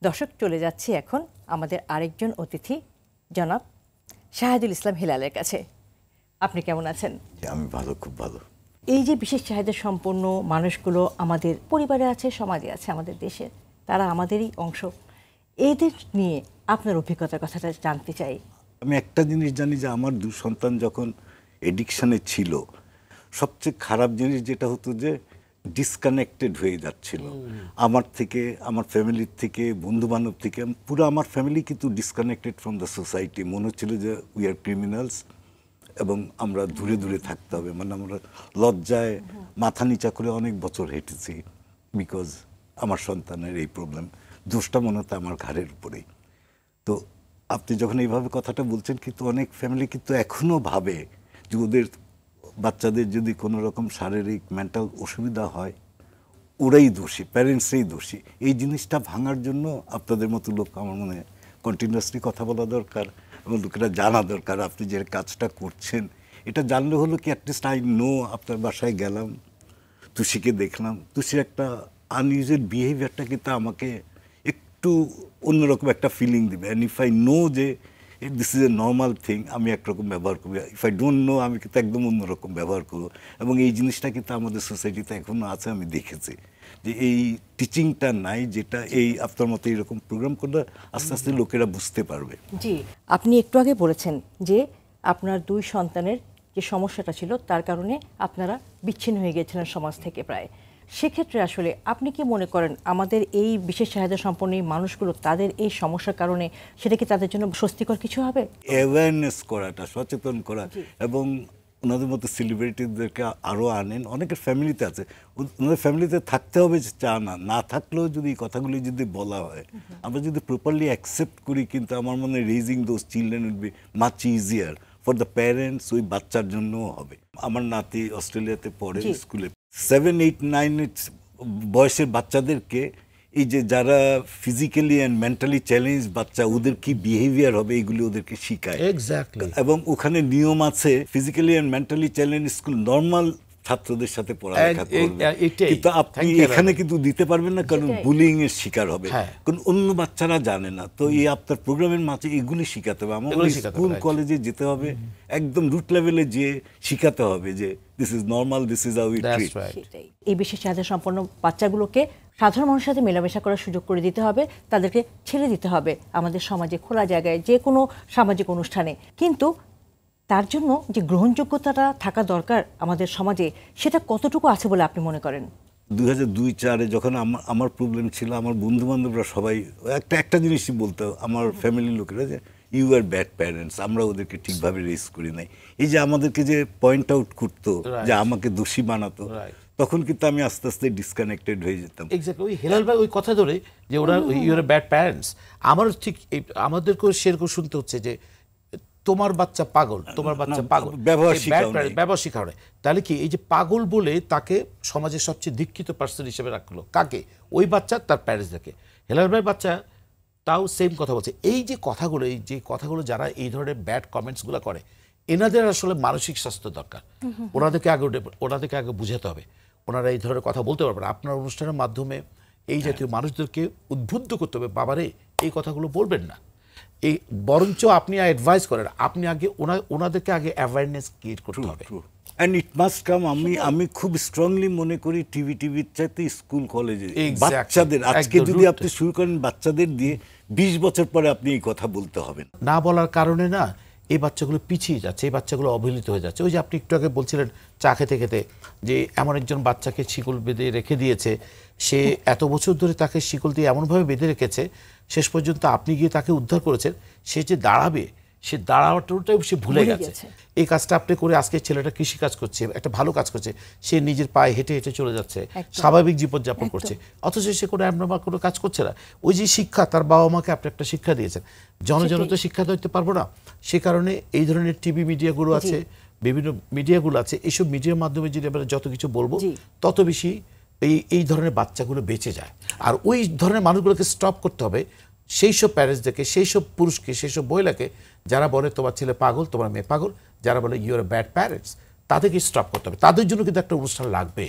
দর্শক, চলে যাচ্ছি এখন আমাদের আরেকজন অতিথি জনাব শাহেদুল ইসলাম হিলালের কাছে। আপনি কেমন আছেন? আমি ভালো, খুব ভালো। এই যে বিশেষ চাহিদা সম্পন্ন মানুষগুলো আমাদের পরিবারে আছে, সমাজে আছে, আমাদের দেশের, তারা আমাদেরই অংশ। এদের নিয়ে আপনার অভিজ্ঞতার কথাটা জানতে চাই। আমি একটা জিনিস জানি যে আমার 2 সন্তান যখন এডিকশানে ছিল, সবচেয়ে খারাপ জিনিস যেটা হতো যে ডিসকানেক্টেড হয়ে যাচ্ছিল আমার থেকে, আমার ফ্যামিলির থেকে, বন্ধুবান্ধব থেকে। পুরো আমার ফ্যামিলি কিন্তু ডিসকানেক্টেড ফ্রম দ্য সোসাইটি। মনে হচ্ছিল যে উই আর ক্রিমিনালস এবং আমরা দূরে দূরে থাকতে হবে। মানে আমরা লজ্জায় মাথা নিচা করে অনেক বছর হেঁটেছি, বিকজ আমার সন্তানের এই প্রবলেম। দোষটা মনে হতো আমার ঘাড়ের উপরেই। তো আপনি যখন এইভাবে কথাটা বলছেন, কিন্তু অনেক ফ্যামিলি কিন্তু এখনও ভাবে যে ওদের বাচ্চাদের যদি কোনো রকম শারীরিক মেন্টাল অসুবিধা হয় ওরাই দোষী, প্যারেন্টসরাই দোষী। এই জিনিসটা ভাঙার জন্য আপনাদের মতো লোক আমার মনে হয় কন্টিনিউয়াসলি কথা বলা দরকার এবং লোকেরা জানা দরকার আপনি যে কাজটা করছেন। এটা জানলে হলো কি, অ্যাটলিস্ট আই নো, আপনার বাসায় গেলাম, তুষিকে দেখলাম, তুষির একটা আনইউজুয়াল বিহেভিয়ারটা কিন্তু আমাকে একটু অন্যরকম একটা ফিলিং দিবে। অ্যান্ড ইফ আই নো যে this is a normal thing, আমি একরকম ব্যবহার করবো। ইফ আই ডোন্ট নো, আমি কিন্তু একদম অন্যরকম ব্যবহার করবো। এবং এই জিনিসটা কিন্তু আমাদের সোসাইটিতে এখনও আছে। আমি দেখেছি যে এই টিচিংটা নাই, যেটা এই আপনার মতো এরকম প্রোগ্রাম করলে আস্তে আস্তে লোকেরা বুঝতে পারবে। জি, আপনি একটু আগে বলেছেন যে আপনার 2 সন্তানের যে সমস্যাটা ছিল তার কারণে আপনারা বিচ্ছিন্ন হয়ে গিয়েছিলেন সমাজ থেকে প্রায়। সেক্ষেত্রে আসলে আপনি কি মনে করেন আমাদের এই বিশেষ চাহিদা সম্পন্ন এই মানুষগুলো তাদের এই সমস্যার কারণে সেটা কি তাদের জন্য স্বস্তিকর কিছু হবে? অ্যাওয়ারনেস করাটা, সচেতন করা, এবং ওনাদের মতো সেলিব্রিটিদেরকে আরও আনেন। অনেকের ফ্যামিলিতে আছে, ওনাদের ফ্যামিলিতে থাকতে হবে চা না, না থাকলেও যদি এই কথাগুলি যদি বলা হয়, আমরা যদি প্রপারলি অ্যাকসেপ্ট করি, কিন্তু আমার মনে হয় raising those children will be much easier for the parents. ওই বাচ্চার জন্যও হবে। আমার নাতি অস্ট্রেলিয়াতে পড়ে স্কুলে, 7, 8, 9 বয়সের বাচ্চাদেরকে এই যে যারা ফিজিক্যালি অ্যান্ড মেন্টালি চ্যালেঞ্জ বাচ্চা, ওদের কি বিহেভিয়ার হবে এইগুলি ওদেরকে শিখায়। এক্স্যাক্টলি। এবং ওখানে নিয়ম আছে, physically and mentally challenge school normal ছাত্রদের সাথে পড়ালেখা করবে, কিন্তু আপনি এখানে কিন্তু দিতে পারবেন না, কারণ বুলিং এর শিকার হবে, কারণ অন্য বাচ্চারা জানে না। তো এই আপনার প্রোগ্রামের মাঝে এগুলি শিখাতে হবে। আমাদের স্কুল কলেজে যেতে হবে, একদম রুট লেভেলে যেয়ে শিখাতে হবে যে this is normal, this is how we treat. এই বিশেষ চাহিদা সম্পন্ন বাচ্চাগুলোকে সাধারণ মানুষের সাথে মেলামেশা করার সুযোগ করে দিতে হবে, তাদেরকে ছেড়ে দিতে হবে আমাদের সমাজে খোলা জায়গায়, যে কোনো সামাজিক অনুষ্ঠানে। কিন্তু তার জন্য যে গ্রহণযোগ্যতাটা থাকা দরকার আমাদের সমাজে, সেটা কতটুকু আছে বলে আপনি মনে করেন? 2002-04-এ যখন আমার প্রবলেম ছিল, আমার বন্ধু বান্ধবরা সবাই একটা জিনিসই বলতো, আমার ফ্যামিলির লোকেরা, যে ইউ আর ব্যাড প্যারেন্টস, আমরা ওদেরকে ঠিকভাবে রেজ করি নাই। এই যে আমাদেরকে যে পয়েন্ট আউট করতো, যে আমাকে দোষী বানাতো, তখন কিন্তু আমি আস্তে আস্তে ডিসকানেক্টেড হয়ে যেতাম। এক্স্যাক্টলি। ওই হেলাল ভাই ওই কথা ধরে যে ওরা ইউ আর ব্যাড প্যারেন্টস, আমারও ঠিক আমাদেরকেও সেরকম শুনতে হচ্ছে যে তোমার বাচ্চা পাগল, তোমার বাচ্চা পাগল, ব্যবহার শিখাও না। তাহলে কি এই যে পাগল বলে তাকে সমাজের সবচেয়ে দীক্ষিত পার্সন হিসেবে রাখলো কাকে? ওই বাচ্চা তার প্যারেন্টসদেরকে। হেলাল ভাইয়ের বাচ্চা তাও সেম কথা বলছে। এই যে কথাগুলো যারা এই ধরনের ব্যাড কমেন্টসগুলো করে, এনাদের আসলে মানসিক স্বাস্থ্য দরকার। ওনাদেরকে আগে বুঝাতে হবে, ওনারা এই ধরনের কথা বলতে পারবে না। আপনার অনুষ্ঠানের মাধ্যমে এই জাতীয় মানুষদেরকে উদ্বুদ্ধ করতে হবে, বাবারে এই কথাগুলো বলবেন না। এই বরঞ্চ আপনি অ্যাডভাইস করেন, আপনি আগে ওনাদেরকে আগে অ্যাওয়ারনেস ক্রিয়েট করতে হবে। And it must come. আমি খুব স্ট্রংলি মনে করি টিভির চাইতে স্কুল কলেজে বাচ্চাদের, আজকে যদি আপনি শুরু করেন বাচ্চাদের দিয়ে, 20 বছর পরে আপনি এই কথা বলতে হবে না বলার কারণে না এই বাচ্চাগুলো পিছিয়ে যাচ্ছে, এই বাচ্চাগুলো অবহেলিত হয়ে যাচ্ছে। ওই যে আপনি একটু আগে বলছিলেন চা খেতে খেতে যে এমন একজন বাচ্চাকে শিকল বেঁধে রেখে দিয়েছে, সে এত বছর ধরে তাকে শিকল দিয়ে এমনভাবে বেঁধে রেখেছে, শেষ পর্যন্ত আপনি গিয়ে তাকে উদ্ধার করেছেন, সে যে দাঁড়াবে, সে দাঁড়াওয়াটাই সে ভুলে গেছে। এই কাজটা আপনি করে আজকে ছেলেটা কৃষি কাজ করছে, একটা ভালো কাজ করছে, সে নিজের পায়ে হেঁটে হেঁটে চলে যাচ্ছে, স্বাভাবিক জীবনযাপন করছে, অথচ সে কোনো অ্যাবনর্মাল কোনো কাজ করছে না। ওই যে শিক্ষা, তার বাবা মাকে আপনি একটা শিক্ষা দিয়েছেন, জন তো শিক্ষা দিতে পারবো না। সে কারণে এই ধরনের টিভি মিডিয়াগুলো আছে, বিভিন্ন মিডিয়াগুলো আছে, এইসব মিডিয়ার মাধ্যমে যদি আমরা যত কিছু বলবো তত বেশি এই ধরনের বাচ্চাগুলো বেঁচে যায়। আর ওই ধরনের মানুষগুলোকে স্টপ করতে হবে, সেই সব প্যারেন্টসদেরকে, সেই সব পুরুষকে, সেই সব মহিলাকে যারা বলে তোমার ছেলে পাগল, তোমার মেয়ে পাগল, যারা বলে ইউ আর ব্যাড প্যারেন্টস, তাদেরকে স্টপ করতে হবে। তাদের জন্য কিন্তু একটা অনুষ্ঠান লাগবে।